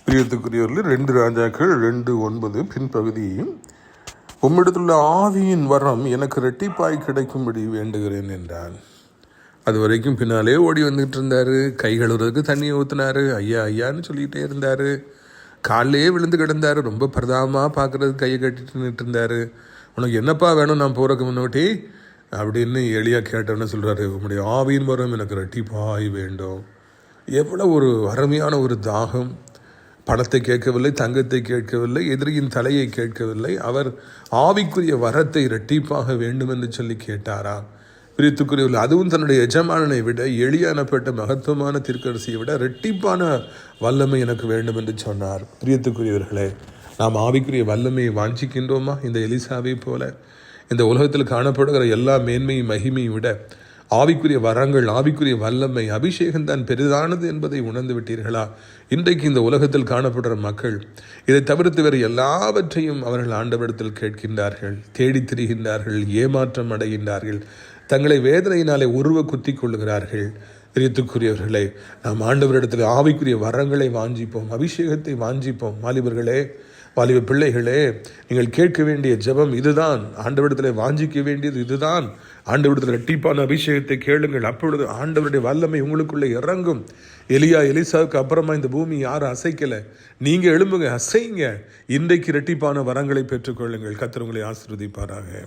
பிரியத்துக்குரியவர்கள் 2 ராஜாக்கள் 2:9 பின்பகுதி. உம்மிடத்துள்ள ஆவியின் வரம் எனக்கு இரட்டிப்பாய் கிடைக்கும்படி வேண்டுகிறேன் என்றான். அது வரைக்கும் பின்னாலே ஓடி வந்துட்டு இருந்தாரு. கை கழுவுறதுக்கு தண்ணியை ஊற்றினாரு. ஐயா ஐயான்னு சொல்லிகிட்டே இருந்தார். காலையே விழுந்து கிடந்தார். ரொம்ப பிரதாமாக பார்க்குறதுக்கு கையை கட்டிட்டு நின்றுட்டு இருந்தார். உனக்கு என்னப்பா வேணும் நான் போகிறதுக்கு முன்னாடி அப்படின்னு எளியா கேட்டோன்னு சொல்கிறாரு, உங்களுடைய ஆவியின் வரம் எனக்கு இரட்டிப்பாய் வேண்டும். எவ்வளோ ஒரு அருமையான ஒரு தாகம். பணத்தை கேட்கவில்லை, தங்கத்தை கேட்கவில்லை, எதிரியின் தலையை கேட்கவில்லை. அவர் ஆவிக்குரிய வரத்தை இரட்டிப்பாக வேண்டும் என்று சொல்லி கேட்டாரா? பிரியத்துக்குரியவர்கள், அதுவும் தன்னுடைய எஜமானனை விட எளியானப்பட்ட மகத்துவமான தீர்க்கதரிசியை விட இரட்டிப்பான வல்லமை எனக்கு வேண்டும் என்று சொன்னார். பிரியத்துக்குரியவர்களே, நாம் ஆவிக்குரிய வல்லமையை வாஞ்சிக்கின்றோமா? இந்த எலிசாவை போல இந்த உலகத்தில் காணப்படுகிற எல்லா மேன்மையும் மகிமையும் விட ஆவிக்குரிய வரங்கள், ஆவிக்குரிய வல்லமை, அபிஷேகம் தான் பெரிதானது என்பதை உணர்ந்து விட்டீர்களா? இன்றைக்கு இந்த உலகத்தில் காணப்படுகிற மக்கள் இதை தவிர்த்து வேறு எல்லாவற்றையும் அவர்கள் ஆண்டவரிடத்தில் கேட்கின்றார்கள், தேடி திரிகின்றார்கள், ஏமாற்றம் அடைகின்றார்கள், தங்களை வேதனையினாலே உருவ குத்தி கொள்ளுகிறார்கள். பிரியத்துக்குரியவர்களே, நாம் ஆண்டவரிடத்தில் ஆவிக்குரிய வரங்களை வாஞ்சிப்போம், அபிஷேகத்தை வாஞ்சிப்போம். வாலிபர்களே, வாலிப பிள்ளைகளே, நீங்கள் கேட்க வேண்டிய ஜெபம் இதுதான். ஆண்டவரிடத்தில் வாஞ்சிக்க வேண்டியது இதுதான். ஆண்டவரிடத்தில் இரட்டிப்பான அபிஷேகத்தை கேளுங்கள். அப்பொழுது ஆண்டவருடைய வல்லமை உங்களுக்குள்ளே இறங்கும். எலிசாவுக்கு அப்புறமா இந்த பூமி யாரும் அசைக்கலை. நீங்கள் எழும்புங்க, அசைங்க. இன்றைக்கு இரட்டிப்பான வரங்களை பெற்றுக்கொள்ளுங்கள். கர்த்தர் உங்களை ஆசீர்வதிப்பாராக.